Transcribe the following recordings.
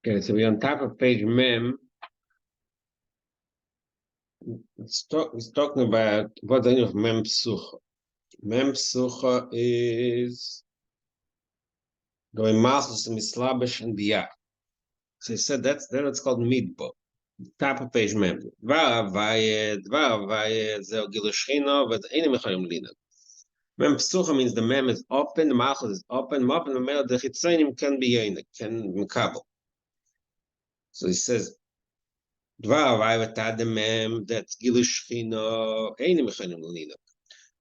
Okay, so we're on top of page Mem. It's talking about what the name of Mem Psucha. Mem Psucha is the way Malchus Mislabish and Biyah. So he said that's called Midbo. Top of page Mem. Dvar Avayed, Zeo Gilushchino, but any Mechayim Lina. Mem Psucha means the Mem is open, the Malchus is open, the Chitzainim can be Yoinik, can Mekabel. So he says, Dvar Avayed Mem, that's Gilushchino, any Mechayim Lina.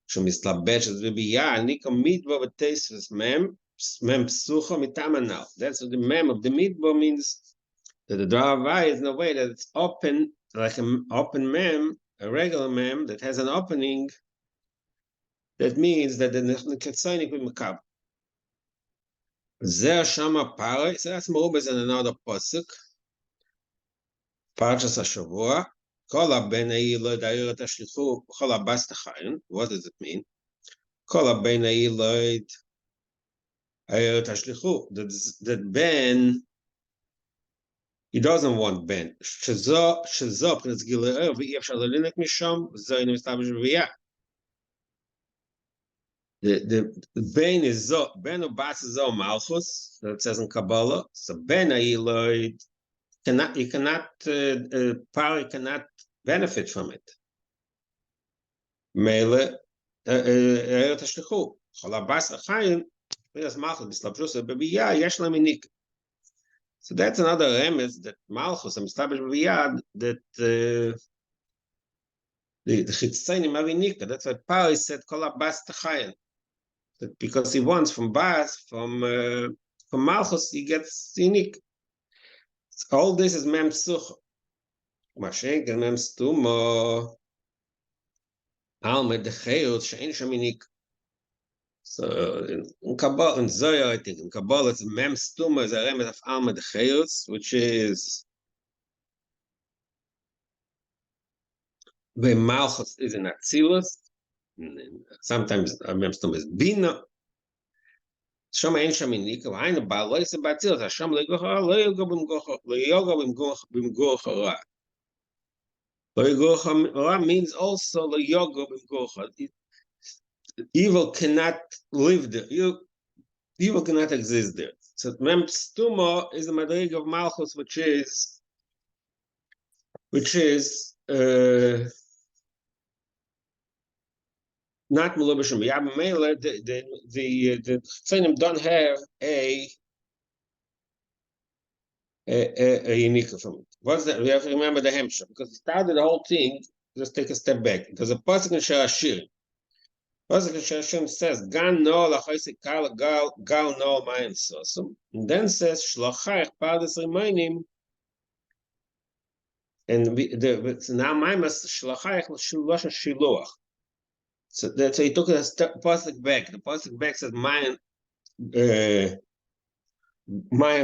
שמסתלבש אז בבייה, ניקו midbo v'teisves mem psucha mitamanal. That's what the mem of the midbo means, that the dravai is in a way that it's open, like an open mem, a regular mem that has an opening. That means that the ketzainik will makab. Zeh shama paray. So that's merubah in another pasuk. Parshas Hashavua. Kol ha-ben ha'ilod ha'yeret hashlichu b'chol ha-bas t'chayin. What does it mean? Kol ha-ben ha'ilod ha'yeret hashlichu. That Ben, he doesn't want Ben. Shezo p'netz gilei v'yi efshar l'linek misham v'zo inu mistabish v'yah. The Ben is zo, Ben or Bas is zo Malchus, that it says in Kabbalah. So Ben ha'ilod Pari cannot benefit from it. Mele Eret Hashlichu. Cholabas Achayim. So that's another remez that Malchus established b'yad that the Chitzainim have inika. That's why Pari said Cholabas Achayim. That because he wants from Bas, from Malchus, he gets inika. All this is mem psucha. Mashenk and mem stuma. Almed dechayot she'en shaminik. So in Kabbalah, in Zohar, I think in Kabbalah, it's mem stuma is a remez of almed dechayot, which is when Malchus is in Atzilus. Sometimes mem stuma is bina. Shama ein shaminik, v'ayna ba'aloi se ba'atzilus, Hashem lo yogo b'mgoch hara. Lo yogo hara means also lo yogo b'mgoch hara. Evil cannot live there. Evil cannot exist there. So mem stuma is the madrig of Malchus, which is not Melubashim. The Tzainim don't have a unika from it. What's that? We have to remember the Hemshah, because it started the whole thing. Just take a step back. There's a pasuk in shiur. Pasuk in shiur says, "Gan no lachoisik gal no mayin sosum," and then says, "Shlachayich pardes remainim." And now maimas shlachayich loshen shiluach. So that's why he took a pasuk back. The pasuk back says mayan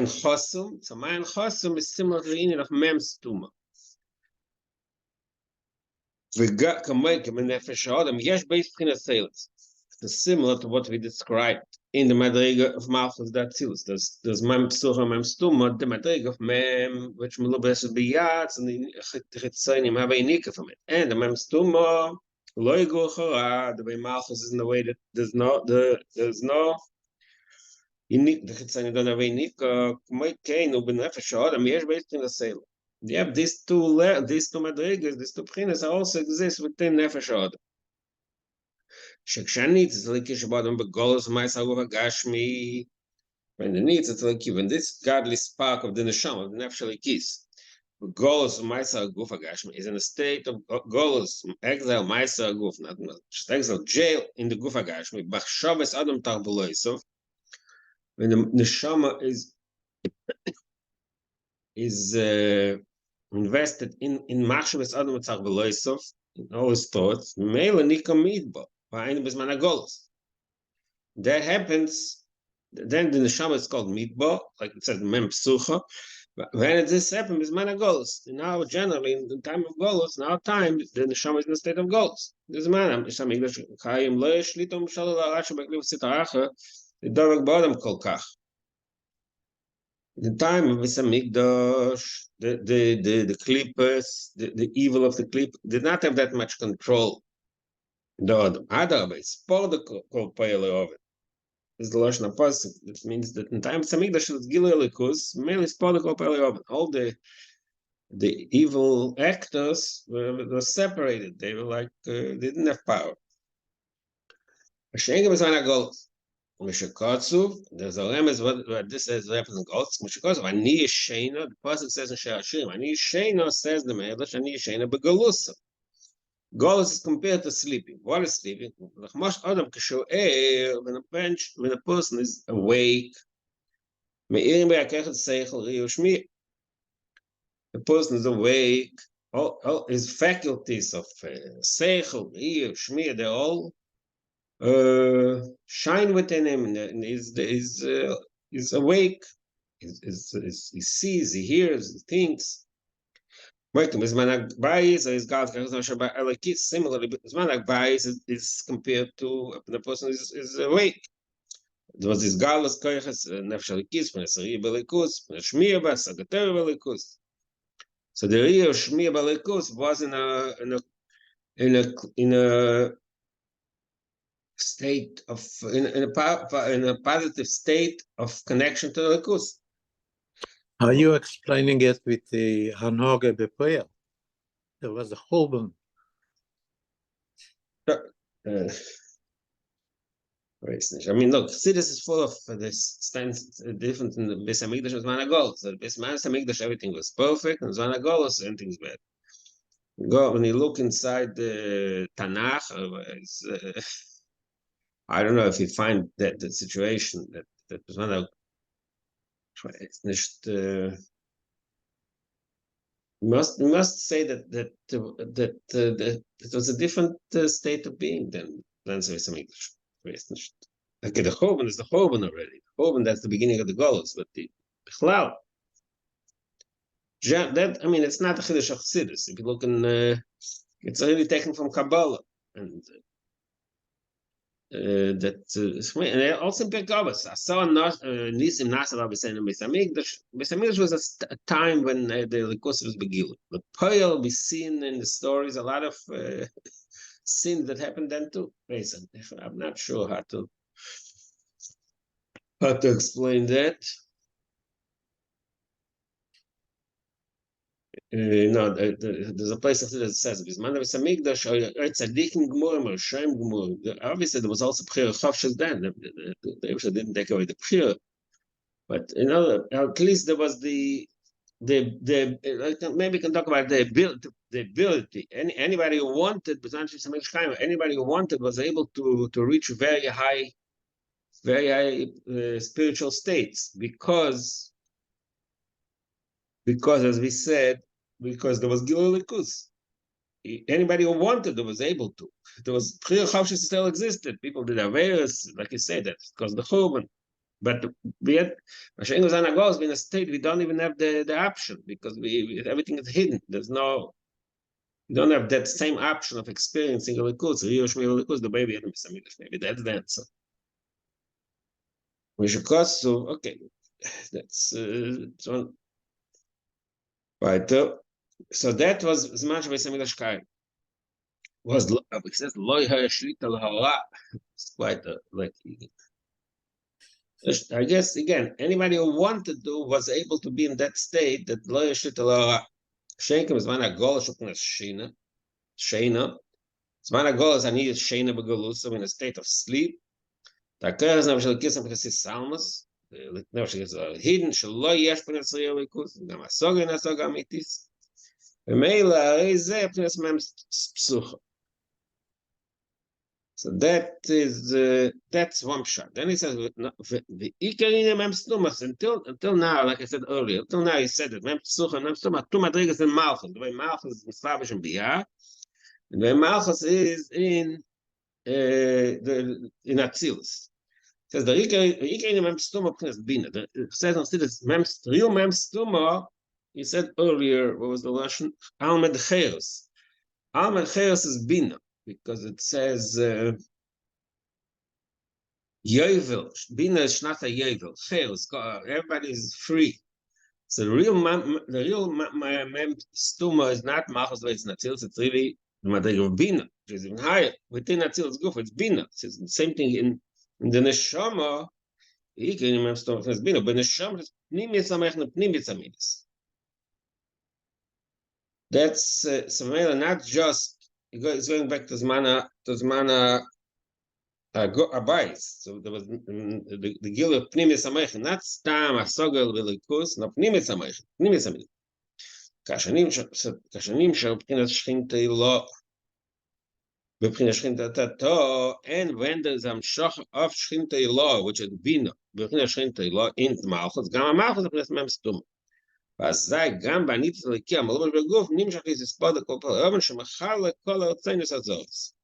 chosum. So mayan chosum is similar to the meaning of mem stuma. It's similar to what we described in the madriga of Malchus Datzilus. There's mem psucha, mem stuma, the madriga of mem, which melubes biyatz, and the chitzainim have a nika from it, and the mem stuma. The way Malchus is in the way that there's no unique. The Chitzani don't have a unique. You have these two madrigas, these two pchinas also exist within Nefesh Adam. Shekshanit is like Yishabadam Begolos Maisaguva Gashmi. When the needs, it's like even this godly spark of the Neshama, the Nefesh Alikis. Golos Maisa Guf Agashmi is in a state of Golos, exile Maisa Guf, not just exile, jail in the Guf Agashmi. Bachshaves Adam Tarbuloisov, when the Neshama is invested in Machshaves Adam Tarbuloisov, in all his thoughts, Mela Nika Midba, Va'ayin Bezman Golos. That happens, then the Neshama is called Midba, like it says, Mem Psucha. When this happens, is mana golos. Now, generally, in the time of golos, in our time, the neshama is in the state of golos. This man, neshama English, Chaim lo yeshlitom shalol arashu b'kliv sitaracha, the dovek b'odam kol kach. The time of Hamikdash, the clippers, the evil of the clip did not have that much control. The other is for the called of it. Is the Lashon HaPasuk. That means that in time of Hamikdash was Gilui Elikus, mainly for the called of it. All the evil actors were separated. They were like they didn't have power. Hashem was on a goal. Mishakatsu, there's a lemon what this says happens in Golds. Mishakatsu, Ani Yeshena, the pasuk says in Shashim, Ani Yeshena says the Medrash, Ani Yeshena begalusa. Golus is compared to sleeping. What is sleeping? When a person is awake, the person is awake, all his faculties of seichel, shmir, they're all shine within him, and is awake. He sees, he hears, he thinks. Similarly, is compared to the person is awake. There was this galus koiches nefshalikis, belikus, shmir bas, agater belikus. So the real shmir belikus was in a state of in a positive state of connection to the likus. Are you explaining it with the Hanoge Bepoel? There was a Churban. I mean, look, see, this is full of this stands different in the Beis Hamikdash and Zman HaGolus. So the Beis Hamikdash, everything was perfect, and Zman HaGolus, everything's bad. When you look inside the Tanakh, I don't know if you find that the situation that Zman HaGolus, it's nicht. We must say that it was a different state of being than Beis Hamikdash. Okay, the Churban is the Churban already. The Churban, that's the beginning of the Golus, but the Bichlal, that, I mean, it's not a Chiddush of Chassidus. If you look in, it's really taken from Kabbalah, and that also in Pirkei I saw Nisim Nasser saying in Beis Hamikdash. Beis Hamikdash was a time when the Likus was begilu. The Poel we seen in the stories a lot of sins that happened then too. I'm not sure how to explain that. No, there's a place that says Bisman Beis Hamikdash tzadikim gemurim or shem gemurim. Obviously, there was also Bchira Chavshas then. The didn't take away the Bchira, but at least there was the maybe we can talk about the ability. Anybody who wanted, anybody who wanted was able to reach very high spiritual states because as we said, because there was Gilui Likus. Anybody who wanted it was able to. There was Bchira Chavshas still existed. People did Averis, like you said, that's because the Churban. But we had Hashem was in a state we don't even have the option because everything is hidden. There's no, we don't have that same option of experiencing a Likus, the baby had maybe that's the answer. Okay, that's one. Right. So that was Zman Beis Hamikdash Kaim. Was it says Loi Ha'Shlita L'Hara. It's quite like. I guess again, anybody who wanted to was able to be in that state that Loi Ha'Shlita L'Hara. Shenkim is Zman HaGol Shuknas Sheina. Zman HaGol is Ani Sheina B'Galusa in a state of sleep. Taker is Navshel Kisam Chessis Salmas. Hidden Shaloi Yesh P'nei Tzriya Likus. Gam Asoga Nasoga Amitis. So that is that's one shot. Then he says the until now, like I said earlier, until now he said that two madrigas in Malchus. The way Malchus is Mislavish and Biyah, and the way Malchus is in Atzilus. It says the Ikerin Mem Stuma Bina. It says on this real Mem Stuma. He said earlier, what was the Lashon? Almed Cheos. Almed Cheos is Bina, because it says Yovel. Bina is Shnata Yovel. Cheos. Everybody is free. So the real mem stuma is not malchus the way it's natzilus. It's really the madrig of bina, which is even higher. Within natzilus guf, it's bina. It's the same thing in the neshama. He can mem stuma is bina, but neshama is pnimis amechna pnimis amidis. That's not just. It's going back to Zmana Abayis. So there was the gil of pnimis amechna, not stam asogel velikus, no pnimis amechna, pnimis amidis. כשנים שבחינת שכינתה לא, בבחינת שכינתה תתו, and when there's המשוך of שכינתה לא, which is בינה, בבחינת שכינתה לא, in מלכות, גם המלכות זה בחינת מם סתום. ואזי גם בניצוץ הליקי המלובש בגוף, נמשך לספוד לכל פעם, שמחל לכל הרצינוס הזורס.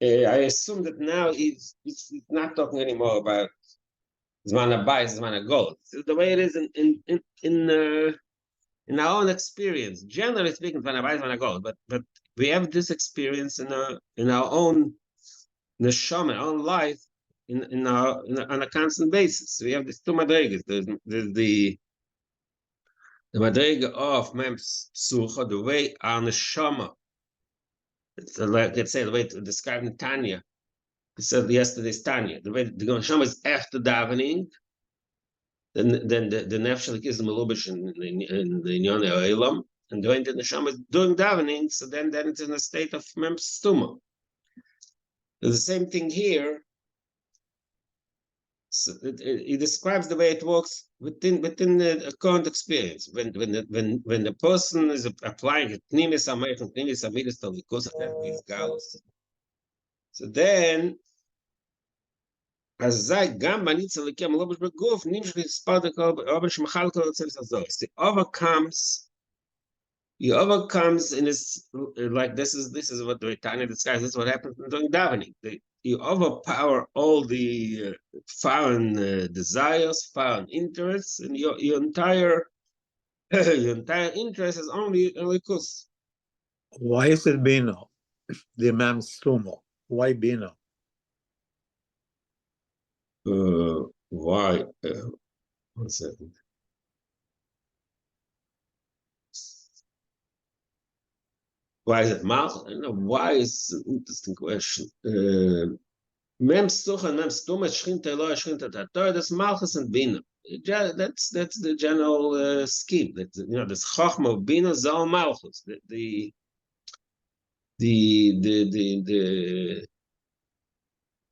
I assume that now it's not talking anymore about זמן הבית, זמן הגול. The way it is in our own experience, generally speaking, but we have this experience in our own neshama, our own life, on a constant basis. We have these two madrigas. There's the madriga of mem psucha, the way our neshama, like let's say the way to describe in Tanya. We said yesterday's Tanya. The way the neshama is after davening. Then the nefesh is the melubish in the Inyan Ha'olam, and when the neshama is doing davening, so then it's in a state of mem stuma. The same thing here. So it describes the way it works within the current experience. When the person is applying it, pnimis amayich and pnimis amidus to the course of these galus. So then. It overcomes in this, like this is what the Tanya describes. This is what happens during davening. You overpower all the foreign desires, foreign interests, and your entire interest is only likus. Why is it bina? The mem stuma. Why bina? Why? 1 second. Why is it malch? I don't know. Why is an interesting question. Mem stuch and mem stuma shchinte lo shchinte tator. That's malchus and bina. That's the general scheme. That this chachma of bina zal malchus. The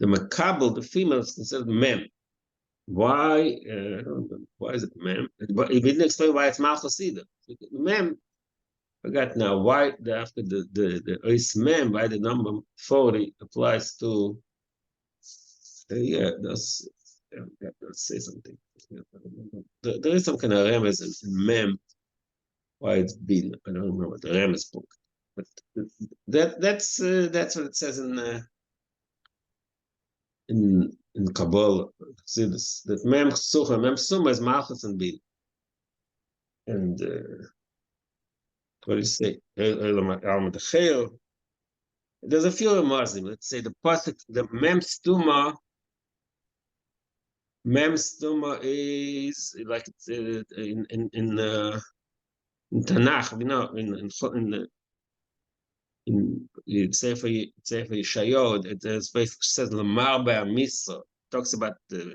makabel, the female is considered mem. Why? I don't know. Why is it mem? But he didn't explain why it's malchus either. Mem. I forgot now why after the ois mem, why the number 40 applies to. Let's say something. There is some kind of remez in mem. Why it's been? I don't remember the remez book, but that's what it says in Kabbalah. See this that mem sucha mem suma is malchus and bin. And what do you say? There's a few remazim. Let's say the pasuk, the mem stuma is like it's in Tanakh, in Sefer Yeshayot, it basically says Lamar Ba'amisa, talks about the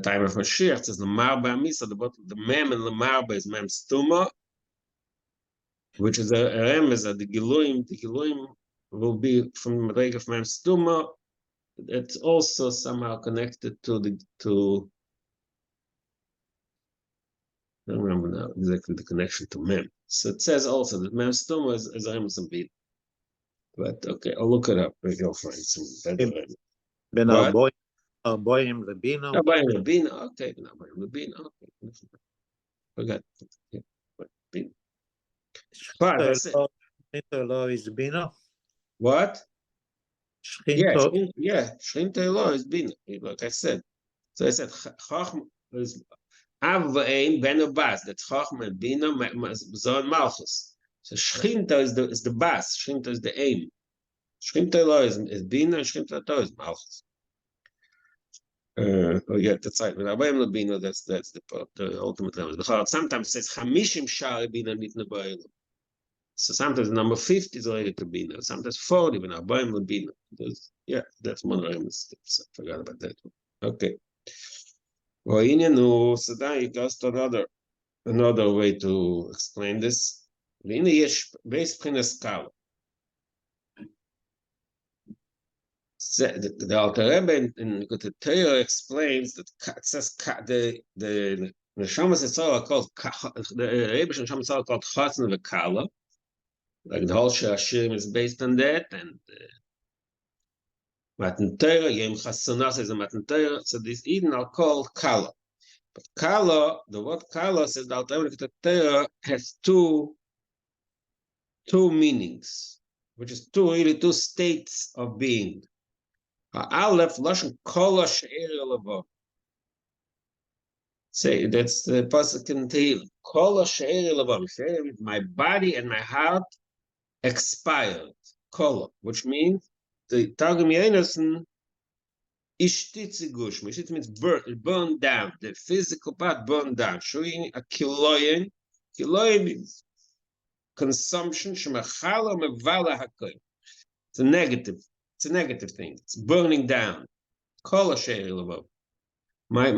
time of Mashiach. It says Lamar Ba'amisa, the mem and Lamar is mem stuma, which is a remez that the Giluim will be from the reg of mem stuma. It's also somehow connected to I don't remember now exactly the connection to mem. So it says also that mem stuma is a remez and bid. But okay, I'll look it up. Maybe I'll find some better. Ben Arboim Lebina. Arboim Lebina. Okay, Ben Arboim Lebina. Okay, forgot. Yeah. But that's it. Shchinta is bina. What? Shchinta. Yeah. Shchinta lo is bina. Like I said. So I said Chachma is Avein Ben Bas. That's Chachma and Bina Zon Malchus. So Shchinta is the bas. Shchinta is the aim. Shchinta lo is bina. Shchinta to is Malchus. Oh yeah, that's right. But Abayim Labina, that's the ultimate level. Sometimes it says Hamishim Shari Bina Nitna Ba'elam. So sometimes number 50 is related to Bina. Sometimes 40 when Abayim Labina. Yeah, that's one of the steps. I forgot about that one. Okay. Well, so then you goes to another way to explain this. והנה יש בייס בחינת קאלה. The Alter Rebbe in the Torah explains that it says the Neshamas Yisrael are called the Rebbe Neshamas Yisrael are called Chasna v'Kala. Like the whole Shiur is based on that, and Matan Torah Yem Chasanas is a Matan Torah. So these Eden are called Kala. But Kala, the word Kala says the Alter Rebbe in the Torah has two meanings, which is two states of being. Aleph lashon kol she'er lavo. Say that's the pasuk in Tehillim. Kol she'er lavo. My body and my heart expired. Kol, which means the Targum Yonason ishtitzi gush. It means burned down. The physical part burned down, showing a kiloyen. Kiloyen means consumption. Shemachala mevala hakoy. It's a negative. It's a negative thing. It's burning down. Kol she'er lavo. My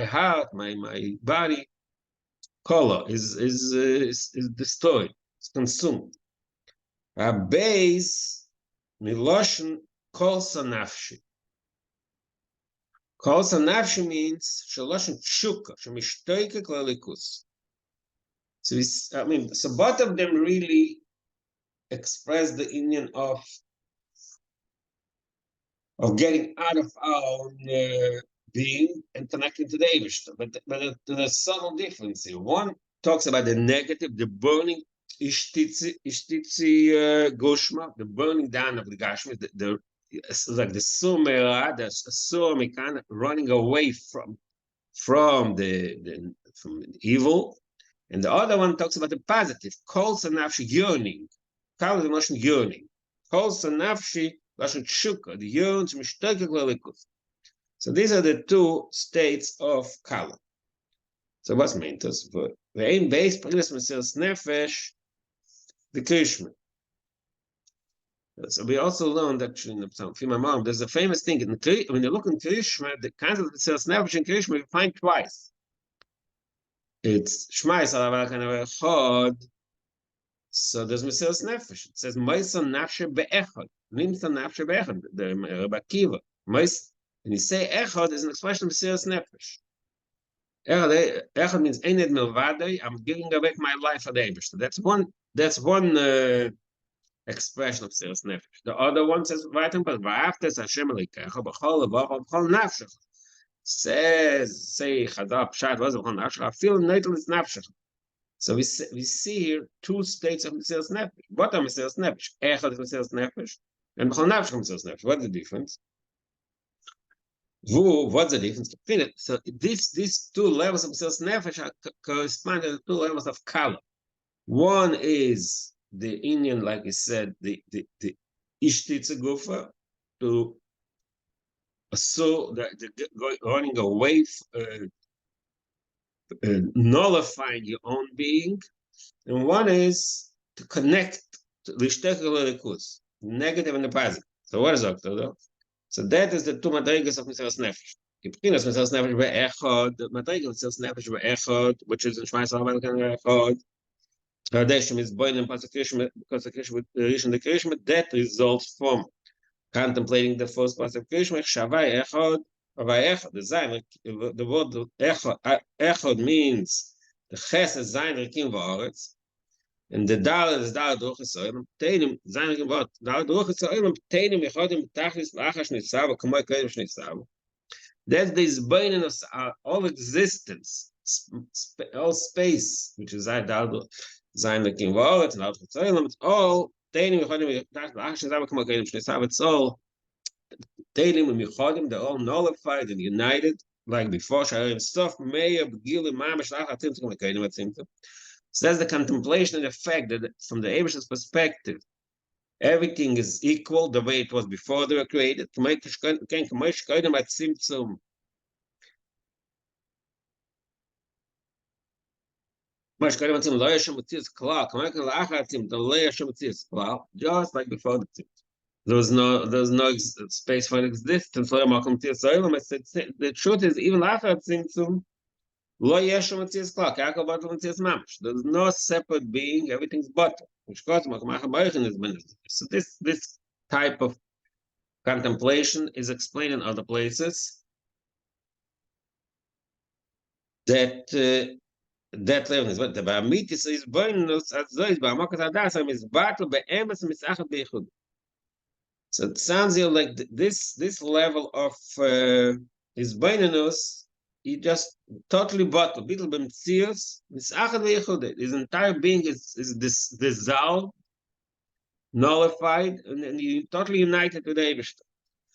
heart, my body, color is destroyed. It's consumed. A base miloshen kol sanafshi. Kol sanafshi means shaloshen shuka shemishtoike klalikus. So so both of them really express the union of getting out of our own being and connecting to the Eibishter. But there's a subtle difference here. One talks about the negative, the burning ishtitzi gushma, the burning down of the gashma, it's like the sumera, the sumikan running away from evil. And the other one talks about the positive, kol sanafshi yearning. Kol is the emotion yearning. Kol sanafshi lashon shuka, the yearn to mishtake klalikus. So these are the two states of Kala. So what's meant us? But the aim base Paglis Mesilas Nefesh, the Krishma. So we also learned actually in the Psalm, there's a famous thing when you look in Krishma, the kinds of Mesilas Nefesh in Krishma you find twice. It's Shema Yisrael Avakana Echad. So there's Mesilas Nefesh. It says Ma'isa Nafshe Be'echad. Nimsa Nafshe Be'echad. The Rabbi Akiva. And you say Echad is an expression of Mesilas Nefesh. Echad means Eined Milvadei. I'm giving away my life for the Eibishter. That's one expression of Mesilas Nefesh. The other one says Vaytem Pas Va'aftes Hashem Elikecha B'chol Levacha B'chol Nafshecha. Say Chazal Pshat was B'chol Nafshecha. Feel Neitel is Nafshecha. So we see here two states of Mesilas Nefesh. What are Mesilas Nefesh? Echad is Mesilas Nefesh, and B'chol Nafshecha Mesilas Nefesh. What's the difference? What's the difference? So these two levels of Mesilas Nefesh correspond to the two levels of Kala. One is the Indian, like you said, the Ishtitza Gufa, to running away, nullifying your own being, and one is to connect to the negative and the positive. So what is October? So that is the two madrigas of Mesilas Nefesh. Kipchinas Mesilas Nefesh be'echad, the madrigas of Mesilas Nefesh be'echad, which is in Shema Yisrael Avakana Echad. Hadeshim is born in consecration with Rishon the Krishma. That results from contemplating the first part of Krishma. Shavai Echad, Avai Echad. The word Echad means the Ches is Zayin Rikim V'Aretz. And the Dal is Dal Druchas Oilam. Teinim Zayin Rikim V'Aretz. Dal Druchas Oilam. Teinim Yechodim B'Tachlis V'Achash Nitzav K'moi Kodim Shnitzav. That's this burning of all existence, all space, which is Zayin Zayin Rikim V'Aretz and Dal Druchas Oilam. It's all Teinim Yechodim B'Tachlis V'Achash Nitzav K'moi Kodim Shnitzav. It's all Teilim and Yechodim. They're all nullified and united like before. Sharim Sof Meir B'Gilim Mamash Lachatim K'moi Kodim Atzimtim. So that's the contemplation and effect that from the Eibishter's perspective. everything is equal the way it was before they were created. Just like before the tzimtzum. There's no space for existence. The truth is, even after tzimtzum, there's no separate being. Everything's bottom. So this type of contemplation is explained in other places. That level is what the Bamitis is bonus as those Bamakas Adasam is battle by Emes Misachat Bechud. So it sounds here like this level of his bonus, he just totally bottled. Bittel Bemtsius, Misachat Bechud. His entire being is dissolved, nullified, and he totally united with the Ebershter.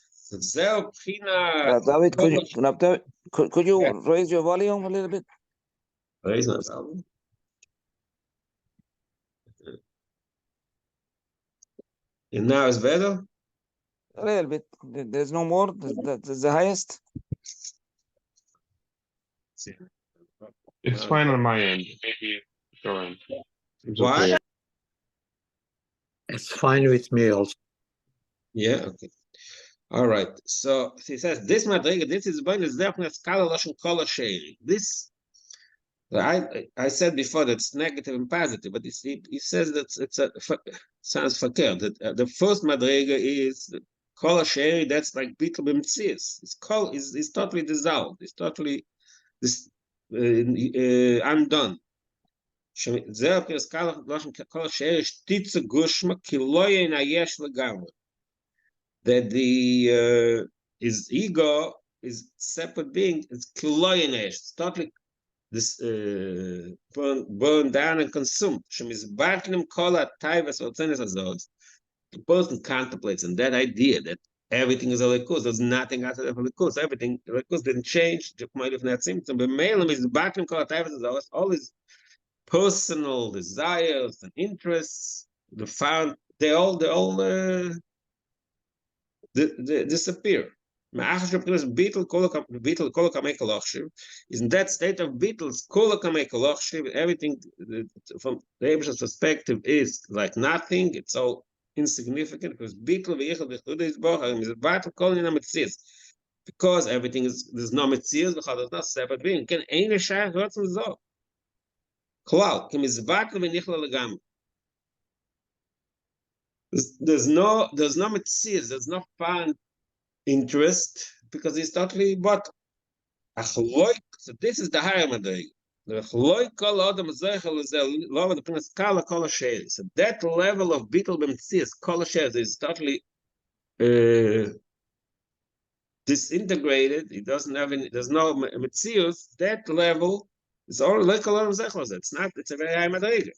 So David, could you raise your volume a little bit? Raise my volume. And now it's better? A little bit. There's no more. That's the highest. It's fine on my end. Maybe your end. It's What? okay. It's fine with me also. Yeah, okay. All right. So he says this madriga, this is definitely skala lashon kol hasheri. This I said before that it's negative and positive, but he says that sounds fakir. That the first madriga is kol hasheri. That's like bittul b'mtzias. It's totally dissolved. It's totally undone. That his ego is separate being. It's kiloyenesh. It's totally burned down and consumed. The person contemplates on that idea that everything is a likus. There's nothing outside of a likus. Everything likus didn't change. All his personal desires and interests, they all disappear. Is in that state of Beatles, everything from the Abish's perspective is like nothing, it's all insignificant, because because everything is, there's no Metzias, there's no separate being. There's no Metzias, there's no fun interest, because he's totally bottom. So this is the higher madriga. So that level of bittul b'mtzias kol hasher is totally disintegrated. It doesn't have any. There's no metzius. That level is only like it's not. It's a very high madriga.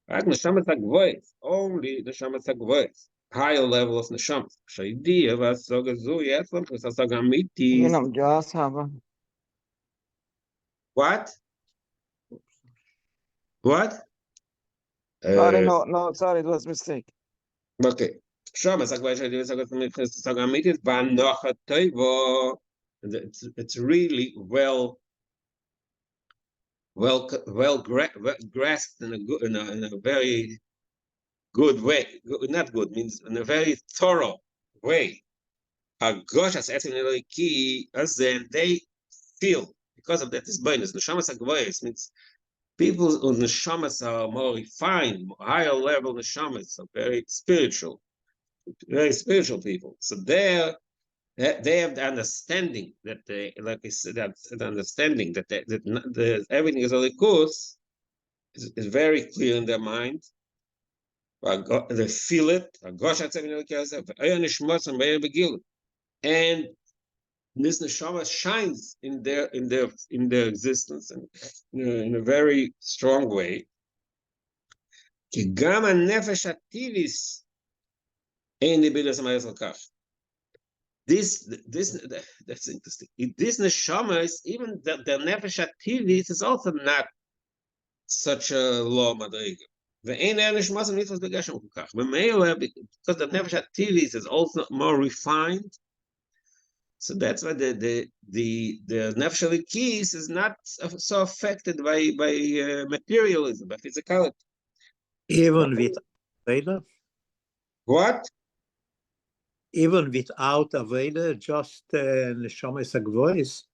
Right? Neshamas hagvois. Only neshamas hagvois. Higher level of neshamas. Shaidia was so gezu yetzlam kusasagamitis. Just have What? What? Sorry, no, sorry, it was a mistake. Okay. It's really well grasped in a very good way. Not good, means in a very thorough way. They feel, because of that, is bonus. Neshamas hagvois means people on neshamas are more refined, higher level neshamas are very spiritual people. So they have the understanding that they, like I said, that the understanding that everything is a likus is very clear in their mind. They feel it. And this neshama shines in their existence and in a very strong way. That's interesting. This neshama is, even the nefesh ativis is also not such a low madriga. ואין נשמה נתפס בגשם כל כך. וממילא, because the nefesh ha'tilis is also more refined, so that's why the nefesh halikis is not so affected by materialism, by physicality. Even with Aveda? What? Even without Aveda, just Neshama Sagvois?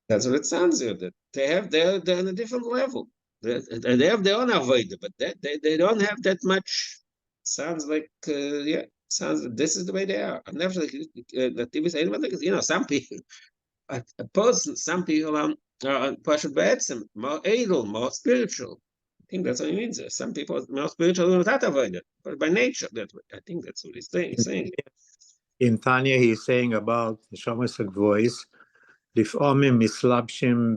That's what it sounds here. That they're on a different level. They have their own avodah, but they don't have that much. Sounds like sounds. This is the way they are. I've never the TV saying, some people, a person, some people are Pashut B'etzem, more edel, more spiritual. I think that's what he means. Some people are more spiritual without avodah, but by nature. I think that's what he's saying. In Tanya, he's saying about Neshama Sagvois. לפעמים מסלבשים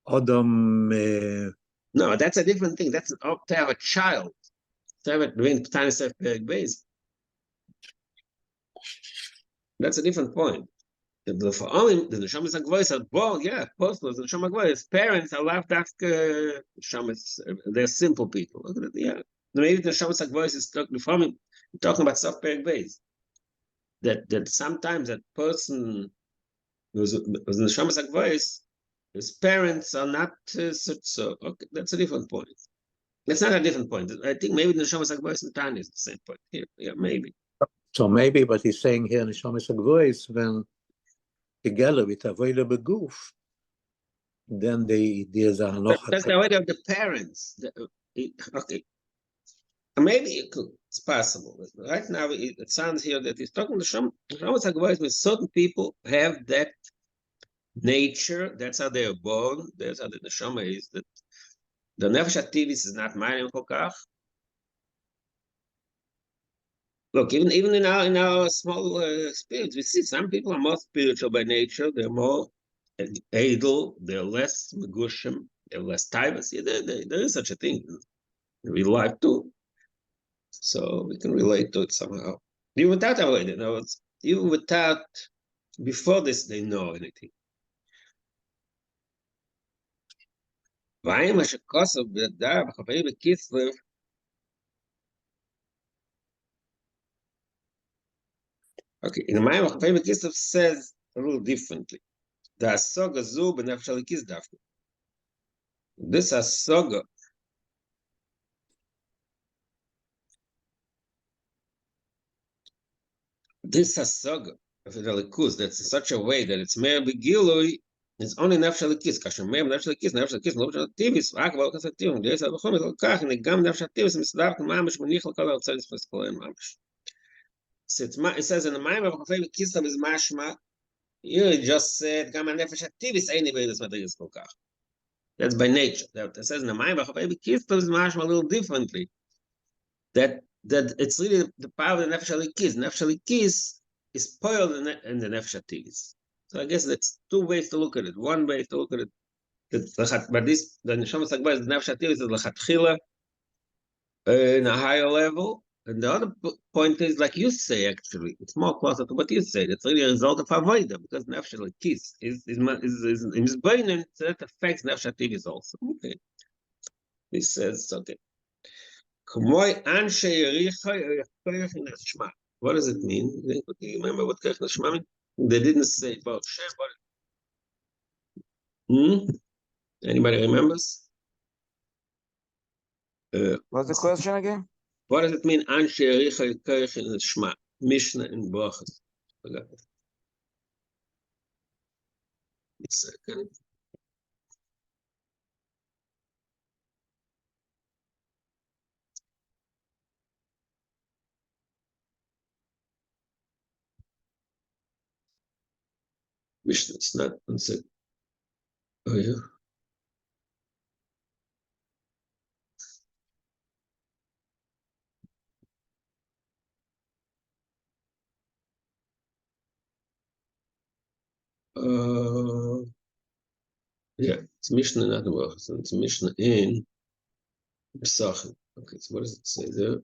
באודום. No, that's a different thing. That's to have a child. To have it doing tiny stuff base. That's a different point. For only the Neshamas Agvois are born, apostles, the Neshama Agvois, parents are left after Neshamas, they're simple people. Look at it, Maybe the Neshamas Agvois is talking about soft parent base. That sometimes that person was the Neshamas Agvois, his parents are not so. Okay, that's a different point. That's not a different point. I think maybe the Neshamas Agvois and Tanya is the same point here. Yeah, maybe. So maybe what he's saying here, Neshama Sagvois, when together with Avodah Beguf, then there's a That's the way of the parents. Okay. Maybe it's possible. Right now, it sounds here that he's talking to Neshama Sagvois with certain people have that nature. That's how they are born. That's how the Neshama is. That the Nefesh HaTilis is not mine Kokach. Look, even in our small experience, we see some people are more spiritual by nature. They're more edel. They're less megushim. They're less taivas. There is such a thing in real life too. So we can relate to it somehow. Even without avoiding, even without before this, they know anything. Vayim hashakosov b'yadav b'chavei b'kislev. Okay, in the Mayim b'chavei b'kislev says a little differently. The asoga zu b'nefesh halikis dafka. This asoga of the likus that's in such a way that it's mer begilui is only nefesh halikis. Kasher mer nefesh halikis lo nefesh hativis akbar kasativim deis abachom es lokach in gam nefesh hativis misdav mamash menich lokal outsiders for skolen mamash. It says in the Mayim of Chafei Kislev is mashma. You just said gam nefesh hativis ain't even this madrigas kolkach. That's by nature. That says in the Mayim of Chafei Kislev is mashma a little differently. That it's really the power of the nefesh halikis. Nefesh halikis is spoiled in the nefesh hativis. So I guess that's two ways to look at it. One way to look at it, but this the Neshama Sagba is the nefesh hativis is lechatchila in a higher level, and the other point is like you say. Actually, it's more closer to what you say. It's really a result of avodah because nefesh halikis is misbeinen, so that affects nefesh hativis also. Okay, he says okay. What does it mean? Do you remember what Kerech Neshama means? They didn't say about Shem. Anybody remembers? What's the question again? What does it mean? Anshe Yericha Kerech Neshama. Mishnah in Brachas. Forgot it. A second. Mishnah, it's not one second. Oh, yeah. Yeah, it's Mishnah not the Brachas. It's Mishnah in Pesachim. Okay, so what does it say there? What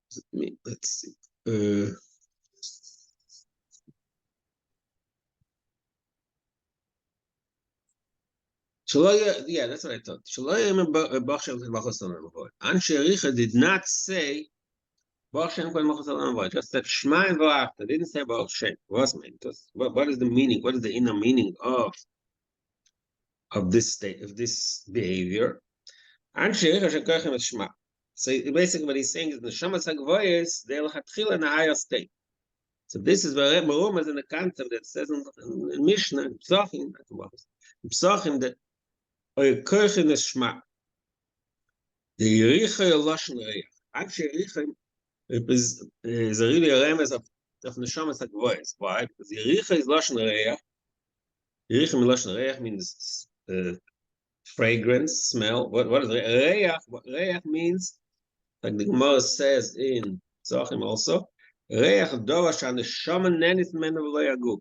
does it mean? Let's see. Yeah, that's what I thought. Anshe Richa did not say just said Shema and V'afta. Didn't say Baruch Shem. What is the meaning? What is the inner meaning of this state, of this behavior? Anshe Richa Shekochem es Shema. So basically what he's saying is the Shamas HaGvoyes, they'll hatchil in a higher state. So this is where Merum is in the concept that says in Mishnah, in Psochim, that Oyekochen es Shema. The Yericha Yeloshen Reich. Actually, Yericha is really a remez of Neshamas HaGvoyes. Why? Because Yericha is Loshen Reich. Yericha Loshen Reich means fragrance, smell. What is Reich? Reich means, like the Gemara says in Zochim also, Reich Dova Shaneshama Nenis Menu V'lo Yagub.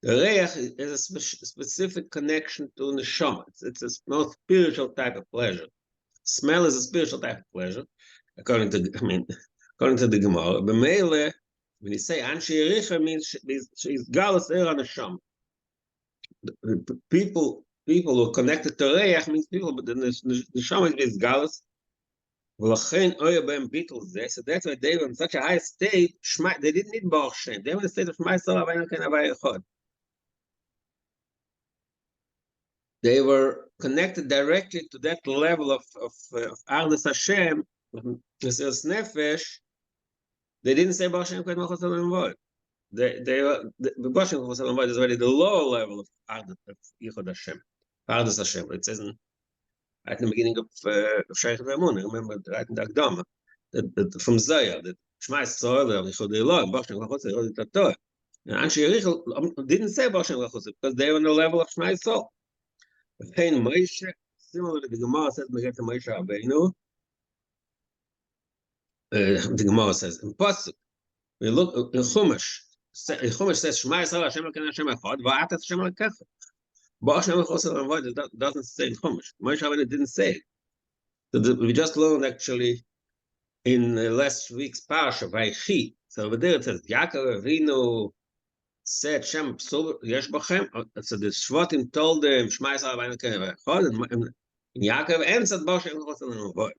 The Reich is a specific connection to Neshama. It's a more spiritual type of pleasure. Smell is a spiritual type of pleasure, according to the Gemara. B'meile, when you say Anshe Yericha, means she's galus er on Neshama. People who are connected to Reich means people, but the Neshama is galus. So that's why they were in such a high state. They didn't need Baruch Shem. They were in a state of Shema Yisrael Avayinu Ken Havaya Echad. They were connected directly to that level of Ardus Hashem, Mesiras Nefesh. They didn't say Baruch Shem Ken Malchus Olam Vod. They were the Baruch Shem Ken Malchus Olam Vod is already the lower level of Yichud Hashem, Ardus Hashem. It says right in the beginning of Shaykh V'Amun, I remember right in the Akdama, from Zayah, that Shema Yisrael, Yichud Eloh, Baruch Shem Ken Malchus Olam Vod, and Anshe Yericha didn't say Baruch Shem Ken Malchus because they were on the level of Shema Yisrael. Similarly, the Gemara says, "We get to Moshe Rabbeinu." The Gemara says, "In Pasuk, we look in Chumash. Chumash says, Shema Yisrael Hashem Elokeinu Hashem Echad, V'atas Hashem Elokecha." Baruch Shem Malchus Olam Vod doesn't say in Chumash. Moshe Rabbeinu didn't say it. So we just learned actually in last week's parsha Vayichi. So over there it says, Yaakov Avinu said Shem Psul Yesh Bachem. So the Shvatim told them Shema Yisrael Avayinu Ken Havaya Echad, and Yaakov answered Baruch Shem Malchus Olam Vod.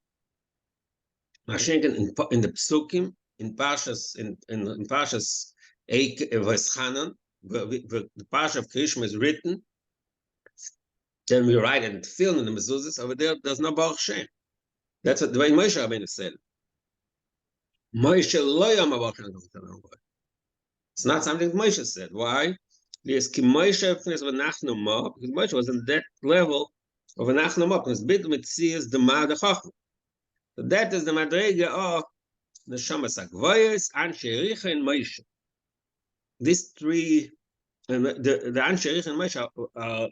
Mashenken in the Psukim in Parshas Eik V'Eschanan, the Parsha of Krishma is written. Then we write and fill in the mezuzahs over there. There's no Baruch Shem. That's what the way Moshe Rabbeinu said. Moshe lo yama Baruch Shem. It's not something Moshe said. Why? Because Moshe was in that level of Anachnu Ma. Because bit mitzias the Ma'adachachnu. So that is the Madrega of the Neshamas HaGvoyes, Anshe Yericha, and Moshe. These three, the Anshe Yericha and Moshe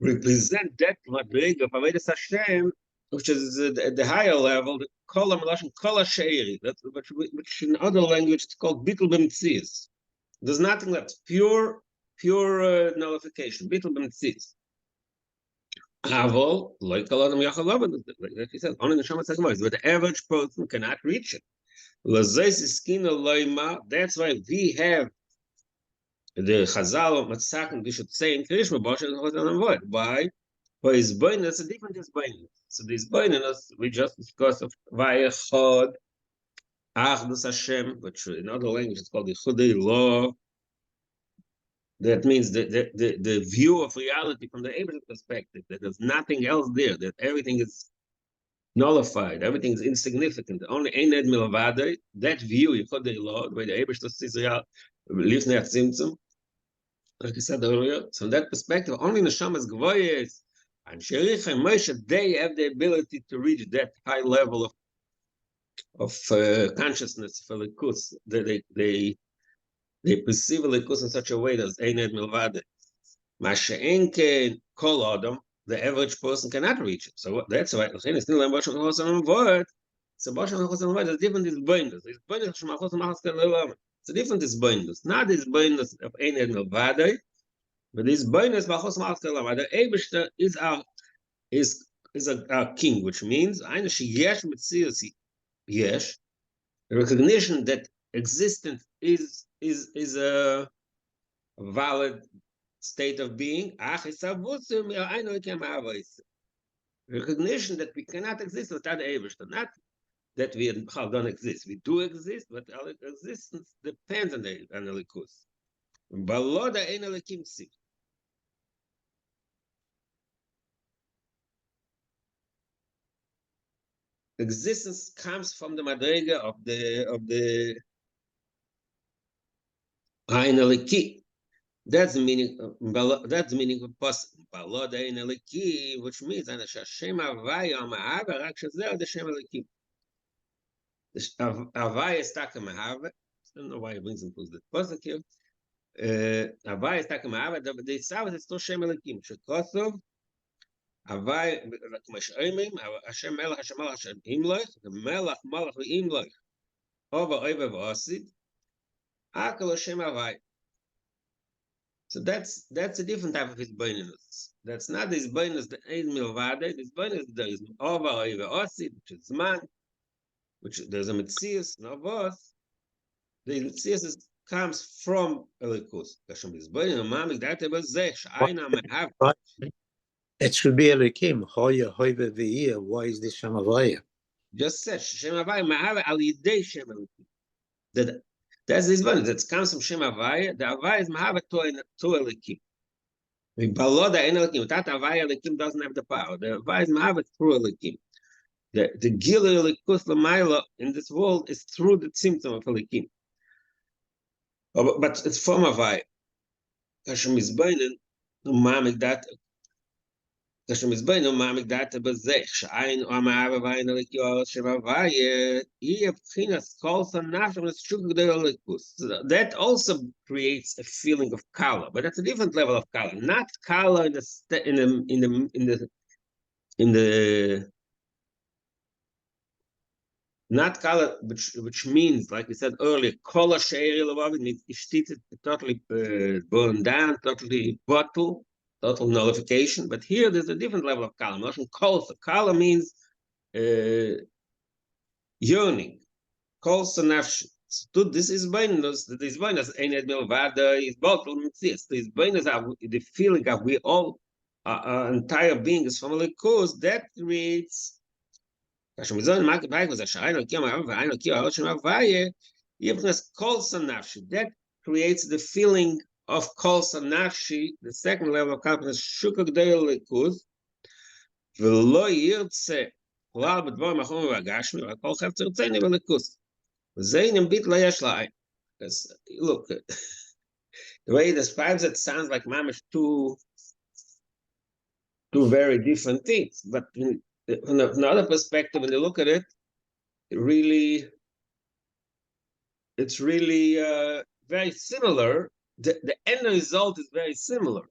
represent that Madrega of Avodas Hashem, which is the higher level, the Kol HaMelashim, Kol HaSheiri, which in other language is called Bittul B'Metzias. There's nothing that's pure nullification, Bittul B'Metzias. Avol, like Adam Yachalov, like he said, only the Neshamas HaGvoyes, but the average person cannot reach it. That's why we have the Chazal Matzakim, we should say in Krishma, why? For his boinus, a different is boinus. So this boinus, we just discussed of Vayechod, Achdus Hashem, which in other languages is called the Chudei Law. That means the view of reality from the Abraham perspective, that there's nothing else there, that everything is nullified, everything is insignificant. Only Eined Milvadei, that view, Chudei Law, the way the Abraham sees reality, lives near Tzimtzum, like I said earlier. So from that perspective, only Neshamas Gvoyes and Shericha and Moshe, they have the ability to reach that high level of consciousness for Likus. They perceive Likus in such a way that Eined Milvadei. Masha'enke Kol Adam, the average person cannot reach it. So that's why it's still in Baruch Shem Malchus Olam Vod. So Baruch Shem Malchus Olam Vod is different. Is boinus. It's boinus Shem Malchus Malchus Ken Le'olam. It's different. Is boinus. Not this boinus of Eined Milvadei, but this boinus Malchus Malchus Ken Le'olam. The Eibishter is our king, which means Ein Sheyesh Mitzias Yesh. The recognition that existence is a valid state of being. Recognition that we cannot exist without the Eibishter, not that we don't exist. We do exist, but our existence depends on the Likus. Baloda ein Elikim ksiv. Existence comes from the madrega of the ein Eliki. That's the meaning of person. Baloda ein Eliki, which means that Hashem Havaya Ma'ava rak shezeh the Shem Eliki. The Havaya is taka Ma'ava. I don't know why he brings him to the pasuk here. Havaya is taka Ma'ava. The Sabbath is to Shem Elikim. Shekosov Havaya Mash'imim Hashem Melech Hashem Melech Hashem Imloch the Melech Malach Imloch Ova Oiva V'Osid Akol Hashem Havaya. So that's a different type of hisbonenus. That's not the hisbonenus that is milvade. The hisbonenus there is Ova Oiva Osid, which is Zman, which there's a Metzius, no Vos. The Metzius comes from Elikus. Hashem hisbonenus Mamik that was Zeh Sh'ayna Mehav. It should be Elikim. Hoya, Hoive, Ve'iyah. Why is this Shem Havaya? Just said Shem Havaya Mehav Al Yidei Shem Elikim. That's this one that comes from Shem Havaya. The Havaya is Mehav to Elikim. Baloda ein Elikim. Without Havaya, Elikim doesn't have the power. The Havaya is Mehav through Elikim. The Gilui Elikus L'mayla in this world is through the symptom of Elikim. But it's from Havaya. Hashem is Bainen Mamik that. Hashem is Bainen Mamik that Bezech Sh'ayin Amav Havaya Elikim Shem Havaya Yeh B'chinas Kol Sanafim Shuk G'dei Elikus. That also creates a feeling of kala, but that's a different level of kala. Not kala in the not kala, which means, like we said earlier, kol she'eri levav means ishtit, totally burned down, totally bottled, total nullification. But here there's a different level of kala. Notion kol. Kala means yearning. Kol sanafsh. This is bonus. This bonus ain't milvada is bottled. This bonus the feeling of we all our entire being is from a cause that creates. That creates the feeling of kol sanafshi, the second level of confidence. Shukak de'elikus, v'lo yirtze klal b'dvar machom v'agashmi v'kol chav tzirtzeni v'elikus. V'zeinim bit layesh la'ay. Look, the way he describes it sounds like mamish two very different things, but from another perspective, when you look at it, it's really very similar. The end result is very similar.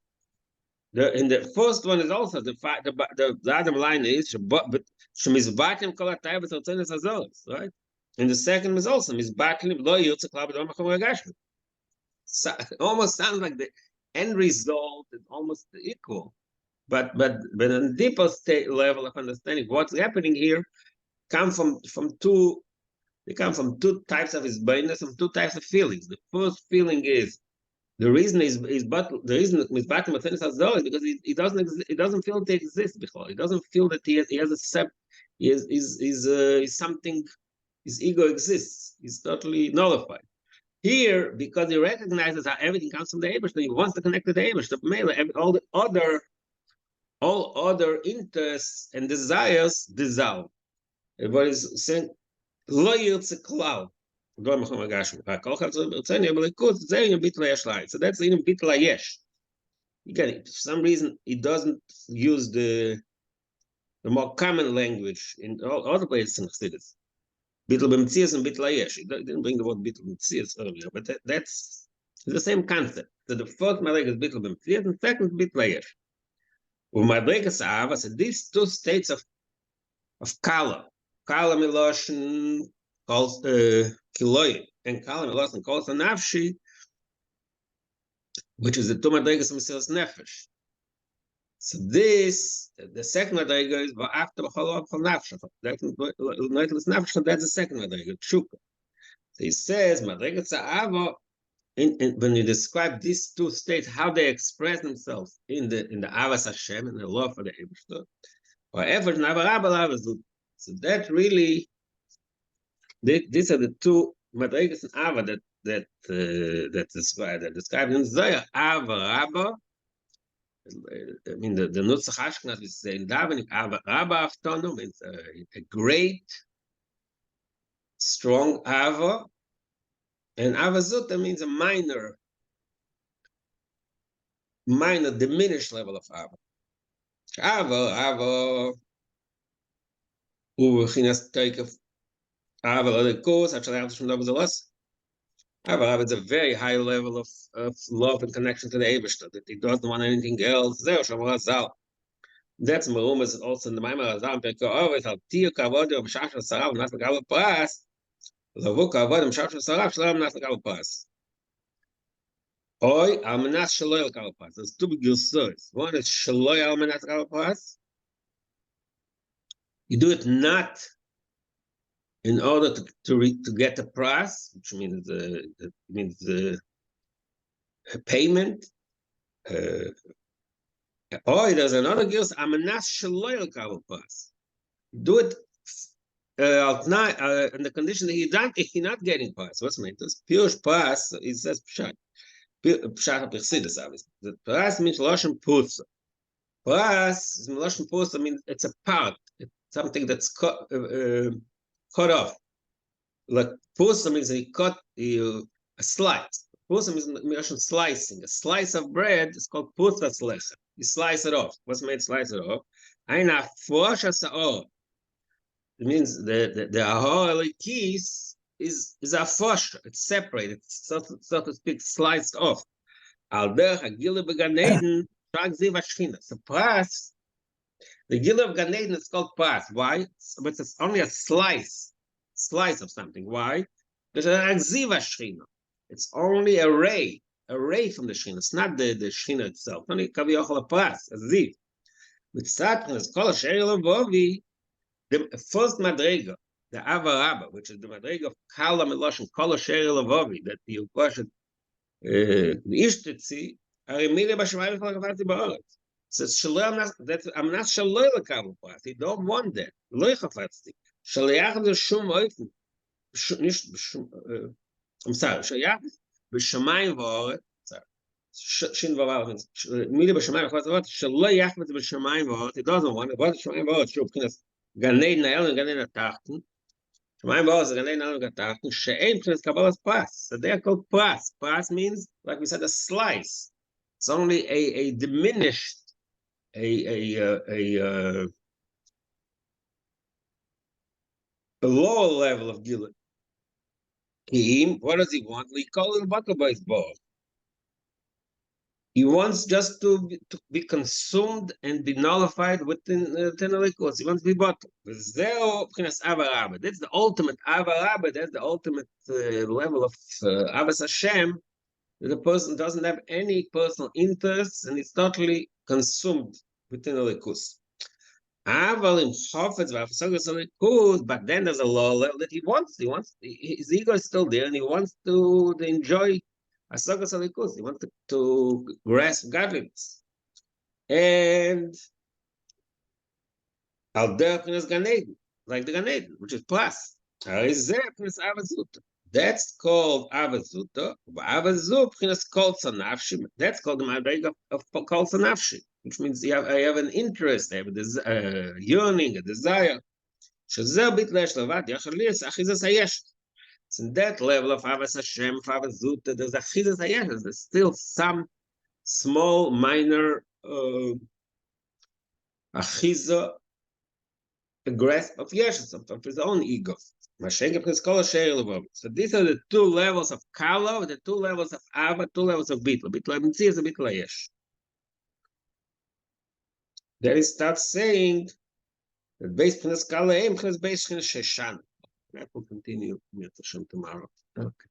And the first one is also the fact. The bottom line is, right? And the second is also so, almost sounds like the end result is almost equal. But on a deeper level of understanding what's happening here, come from two types of hisbonenus, from two types of feelings. The first feeling is the reason is because he doesn't feel that he exists before. He doesn't feel that he has a something. His ego exists. He's totally nullified. Here, because he recognizes how everything comes from the Eibishter, he wants to connect to the Eibishter. All other interests and desires dissolve. What is saying, lo yirtze klal. So that's in bit layesh. Again, for some reason, he doesn't use the more common language in all other places in Chassidus. Bitl b'mtzias and bitl layesh. He didn't bring the word bitl b'mtzias earlier, but that's the same concept. So the first madrega is bitl b'mtzias, and second bitl layesh. U'madregas ahava, so these two states of kala miloshin calls kiloy, and kala miloshin calls a nafshi, which is the two madregas of Mesilas Nefesh. So this, the second madrega is after b'chol nafsh. That's the second madrega, tshuka. So he says madregas ahava when you describe these two states, how they express themselves in the Avas Hashem, in the love for the Eibishter, or Efer Navarabba, so that really, these are the two madrigas and Ava that described in Zohar. Ava Rabba, I mean the Nutzach Ashkenaz, we say in Davening, Ava Rabba Aftono means a great, strong Ava, and Ava Zuta means a minor, diminished level of Ava. Ava, Uchinas Teikef, Ava Ladekos, Hachalach Shem Dav Zelas. Ava is a very high level of love and connection to the Eibishter, that he doesn't want anything else. Zeh Shamar Zal. That's Marum is also in the Maimar Azam. Peko Ovet Al Tiu Kavodio B'Shach Sarav Nas L'Gav Pras. Lavu Kavodio B'Shach Sarav Shalom Nas L'Gav Pras. Oy Almanas Shaloi L'Gav Pras. There's two big gilsois. One is Shaloi Almanas L'Gav Pras. You do it not in order to get a price, which means payment. Or there's another gills, Amanas Shaloyal Kabel Pass. Do it in the condition that he's not getting pass. What's meant? This pure pass, it says Pshat. Pshat of Persidus, obviously. The pass means Lashon Pusa. Pass, Lashon Pusa means it's a part. It's something that's cut off. Like Pusa means he cut a slice. Pusa means slicing. A slice of bread is called Pusa Slecha. You slice it off. What's made slice it off? Aina Fosha Sa'or. It means the Ahor Elikis is a Fosha. It's separated, so to speak, sliced off. Al derech Hagila B'Gan Eden, Shag Ziv HaShchina. So Pras, the Gila of Gan Eden is called Pras. Why? But it's only a slice of something. Why? Because it's Ziv HaShchina. It's only a ray from the Shechina. It's not the Shechina itself. Only Kaviyachol Pras, a Ziv. With Satan, it's called a Sheil Vovi. The first Madrega, the Ava Rabba, which is the Madrega of Kala Meloshin, Kol Sheil Vovi, that you question the Ishtitzi, are Emilia Bashmai Chavati Ba'aretz. So that's I'm not Shaloi L'Kabel Pras. He don't want that. Loi Chafatzti. Shaliach the Shum Oifen. I'm sorry. Shaliach B'Shamayim V'Oretz. Shin Vaval means Emilia B'Shamayim Chafatzti. Shaloi Yachmet B'Shamayim V'Oretz. He doesn't want it. What is Shamayim V'Oretz? Shuv Kinas Gan Eden Ha'el and Gan Eden Ha'Tachten. Shamayim V'Oretz is Gan Eden Ha'el and Gan Eden Ha'Tachten. She'ein Kinas Kabbalas Pras. So they are called Pras. Pras means, like we said, a slice. It's only a diminished, a lower level of Gilad. What does he want? We call it Bakabay's ball. He wants just to be consumed and be nullified within the Tenelikus. He wants to be bottled. That's the ultimate Ava Rabba. That's the ultimate level of Avas Hashem. The person doesn't have any personal interests and is totally consumed within the likus. But then there's a lower level that he wants. His ego is still there and he wants to enjoy asagas alikus. He wants to grasp godliness. And al derech Gan Eden, like the Gan Eden, which is plus. That's called Avazuta. That's called Sanafshi. That's called the Madrega of Kol Sanafshi, which means I have an interest, I have a yearning, a desire. It's in that level of Avas Hashem, Avazuta, there's a Chizas Hayesh. There's still some small, minor Achiza, a grasp of Yeshes, of his own ego. So these are the two levels of Kala, the two levels of Ava, two levels of Bitla. Bitla Mitzi is a Bitla Yesh. Then he starts saying that based on this Kala, is based on Sheshan. That will continue tomorrow. Okay.